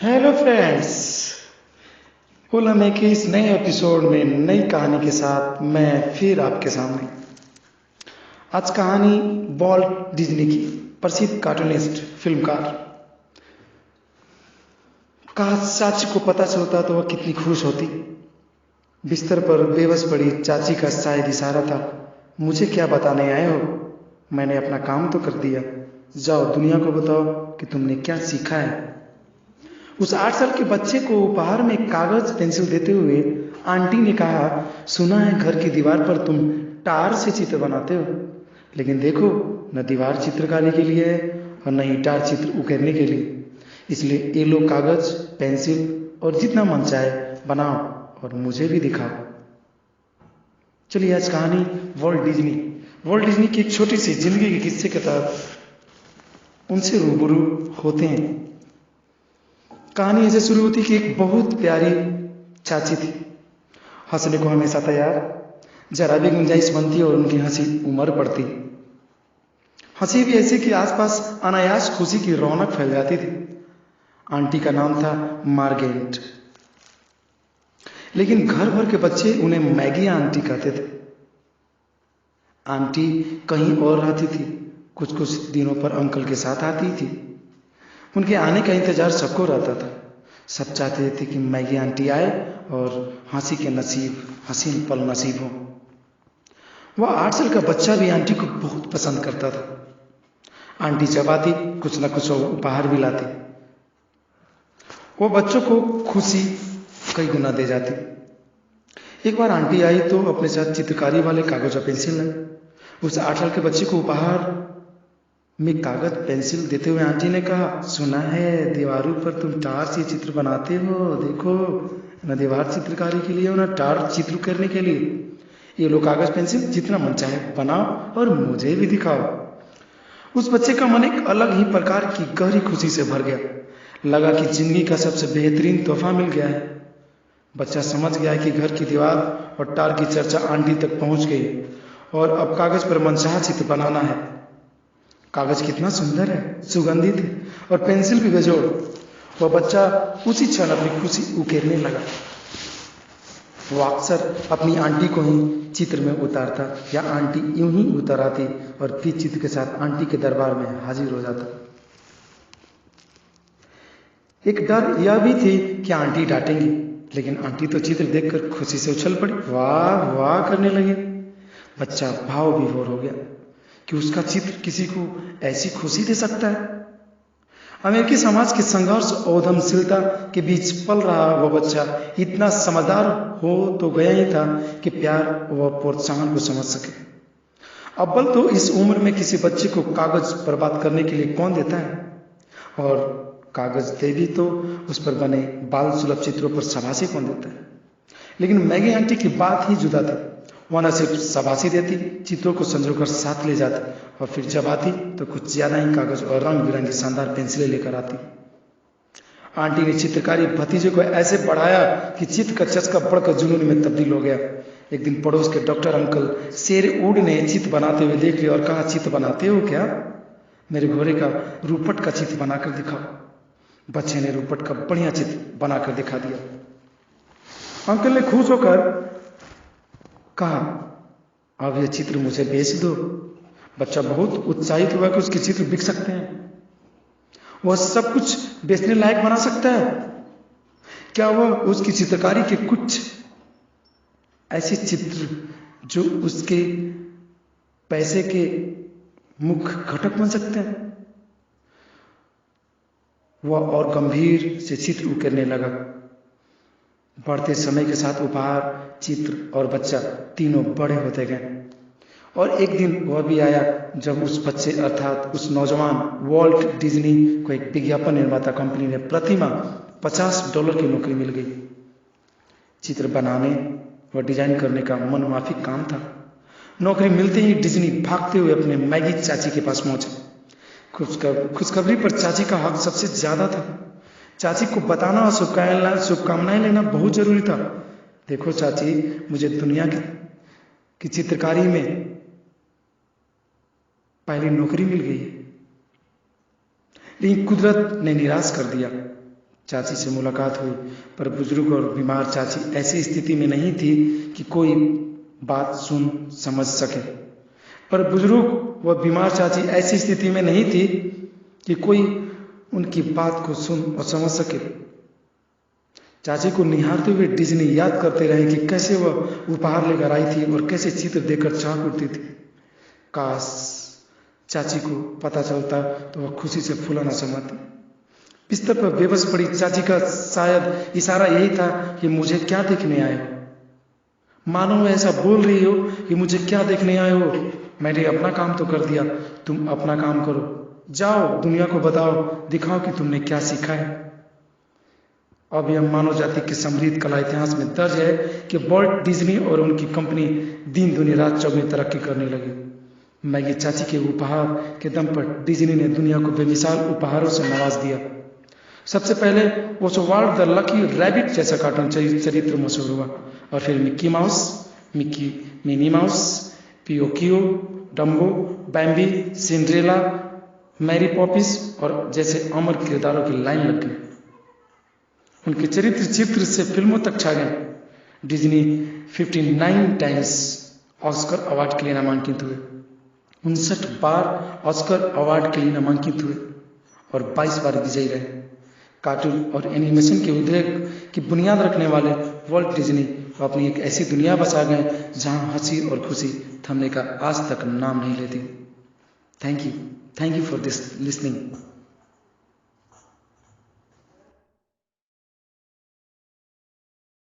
Hello friends. उलमे के इस नए एपिसोड में नई कहानी के साथ मैं फिर आपके सामने। आज कहानी वॉल्ट डिज्नी की, प्रसिद्ध कार्टूनिस्ट फिल्मकार। काश चाची को पता चलता तो वह कितनी खुश होती। बिस्तर पर बेबस पड़ी चाची का शायद इशारा था, मुझे क्या बताने आए हो, मैंने अपना काम तो कर दिया, जाओ दुनिया को बताओ कि तुमने क्या सीखा है। उस 8 साल के बच्चे को उपहार में कागज पेंसिल देते हुए आंटी ने कहा, सुना है घर की दीवार पर तुम टार से चित्र बनाते हो, लेकिन देखो न दीवार चित्रकारी के लिए है और न ही टार चित्र उकेरने के लिए, इसलिए ये लो कागज पेंसिल और जितना मन चाहे बनाओ और मुझे भी दिखाओ। चलिए आज कहानी वॉल्ट डिज्नी की एक छोटी सी जिंदगी के किस्से के तहत उनसे रूबरू होते हैं। कहानी ऐसे शुरू होती कि एक बहुत प्यारी चाची थी, हंसने को हमेशा तैयार, जरा भी गुंजाइश बनती और उनकी हंसी उमर पड़ती। हंसी भी ऐसी कि आसपास अनायास खुशी की रौनक फैल जाती थी। आंटी का नाम था मार्गेट, लेकिन घर भर के बच्चे उन्हें मैगी आंटी कहते थे। आंटी कहीं और रहती थी, कुछ कुछ दिनों पर अंकल के साथ आती थी। उनके आने का इंतजार सबको रहता था। सब चाहते थे कि मैगी आंटी आए और हंसी के नसीब हसीन पल नसीब हो। वह 8 साल का बच्चा भी आंटी को बहुत पसंद करता था। आंटी जब आती कुछ न कुछ उपहार भी लाती, वो बच्चों को खुशी कई गुना दे जाती। एक बार आंटी आई तो अपने साथ चित्रकारी वाले कागज और पेंसिल लाई। उस 8 साल के बच्चे को उपहार में कागज पेंसिल देते हुए आंटी ने कहा, सुना है दीवारों पर तुम टार से चित्र बनाते हो, देखो न दीवार चित्रकारी के लिए हो न टार चित्र करने के लिए, ये लो कागज पेंसिल जितना मन चाहे बनाओ और मुझे भी दिखाओ। उस बच्चे का मन एक अलग ही प्रकार की गहरी खुशी से भर गया। लगा कि जिंदगी का सबसे बेहतरीन तोहफा मिल गया है। बच्चा समझ गया कि घर की दीवार और टार की चर्चा आंटी तक पहुंच गई और अब कागज पर मनचाहा चित्र बनाना है। कागज कितना सुंदर है, सुगंधित है और पेंसिल भी बेजोड़। वह बच्चा उसी क्षण अपनी खुशी उकेरने लगा। वो अक्सर अपनी आंटी को ही चित्र में उतारता या आंटी यूं ही उतर आती और फिर चित्र के साथ आंटी के दरबार में हाजिर हो जाता। एक डर यह भी थी कि आंटी डांटेंगी, लेकिन आंटी तो चित्र देखकर खुशी से उछल पड़ी, वाह वाह करने लगी। बच्चा भाव विभोर हो गया कि उसका चित्र किसी को ऐसी खुशी दे सकता है। अमेरिकी समाज के संघर्ष और उद्यमशीलता के बीच पल रहा वह बच्चा इतना समझदार हो तो गया ही था कि प्यार व प्रोत्साहन को समझ सके। अव्वल तो इस उम्र में किसी बच्चे को कागज बर्बाद करने के लिए कौन देता है, और कागज दे भी तो उस पर बने बाल सुलभ चित्रों पर शाबाशी कौन देता है। लेकिन मैगी आंटी की बात ही जुदा थी। वह न सिर्फ शाबाशी देती, चित्रों को संजोकर साथ ले जाती और फिर जब आती तो कुछ ज्यादा ही कागज और रंग बिरंगी शानदार पेंसिलें लेकर आती। आंटी ने चित्रकारी भतीजे को ऐसे बढ़ाया कि चित्र का चस्का बढ़कर जुनून में तब्दील हो गया। एक दिन पड़ोस के डॉक्टर अंकल शेरवुड ने चित्र बनाते हुए देख लिया और कहा, चित्र बनाते हो क्या, मेरे घोड़े का रूपट का चित्र बनाकर दिखाओ। बच्चे ने रूपट का बढ़िया चित्र बनाकर दिखा दिया। अंकल ने खुश होकर कहा, अब यह चित्र मुझे बेच दो। बच्चा बहुत उत्साहित हुआ कि उसके चित्र बिक सकते हैं, वह सब कुछ बेचने लायक बना सकता है। क्या वह उसकी चित्रकारी के कुछ ऐसे चित्र जो उसके पैसे के मुख्य घटक बन सकते हैं। वह और गंभीर से चित्र उकेरने लगा। बढ़ते समय के साथ उपहार, चित्र और बच्चा तीनों बड़े होते गए और एक दिन वह भी आया जब उस बच्चे अर्थात उस नौजवान वॉल्ट डिज्नी को एक विज्ञापन निर्माता कंपनी ने प्रतिमाह $50 की नौकरी मिल गई। चित्र बनाने व डिजाइन करने का मनमाफिक काम था। नौकरी मिलते ही डिज्नी भागते हुए अपने मैगी चाची के पास पहुंचे। खुशखबरी पर चाची का हक सबसे ज्यादा था। चाची को बताना और शुभकामनाएं लेना बहुत जरूरी था। देखो चाची, मुझे दुनिया की चित्रकारी में पहली नौकरी मिल गई है। लेकिन कुदरत ने निराश कर दिया। चाची से मुलाकात हुई, पर बुजुर्ग और बीमार चाची ऐसी स्थिति में नहीं थी कि कोई बात सुन समझ सके। पर बुजुर्ग व बीमार चाची ऐसी स्थिति में नहीं थी कि कोई उनकी बात को सुन और समझ सके। चाची को निहारते हुए डिज्नी याद करते रहे कि कैसे वह उपहार लेकर आई थी और कैसे चित्र देखकर चाह उठती थी। काश चाची को पता चलता तो वह खुशी से फूलना समाती। बिस्तर पर बेबस पड़ी चाची का शायद इशारा यही था कि मुझे क्या देखने आए हो। मानो ऐसा बोल रही हो कि मुझे क्या देखने आए हो, मैंने अपना काम तो कर दिया, तुम अपना काम करो। जाओ दुनिया को बताओ, दिखाओ कि तुमने क्या सीखा है। अब यह मानव जाति के समृद्ध कला इतिहास में दर्ज है कि वॉल्ट डिज्नी और उनकी कंपनी दिन दुनी रात चौगुनी तरक्की करने लगी। मैगी चाची के उपहार के दम पर डिज्नी ने दुनिया को बेमिसाल उपहारों से नवाज दिया। सबसे पहले ओसवाल्ड द लकी रैबिट जैसा कार्टून चरित्र मशहूर हुआ, और फिर Mickey Mouse, Minnie Mouse, Pinocchio, Dumbo, Bambi, Cinderella, Mary Poppins और जैसे अमर किरदारों की लाइन लग गई। उनके चरित्र चित्र से फिल्मों तक छा गए। डिज्नी 59 टाइम्स ऑस्कर अवार्ड के लिए नामांकित हुए, 59 बार ऑस्कर अवार्ड के लिए नामांकित हुए और 22 बार विजयी रहे। कार्टून और एनिमेशन के उद्योग की बुनियाद रखने वाले वॉल्ट डिज्नी अपनी एक ऐसी दुनिया बसा गए जहां हंसी और खुशी थमने का आज तक नाम नहीं लेती। Thank you for this listening.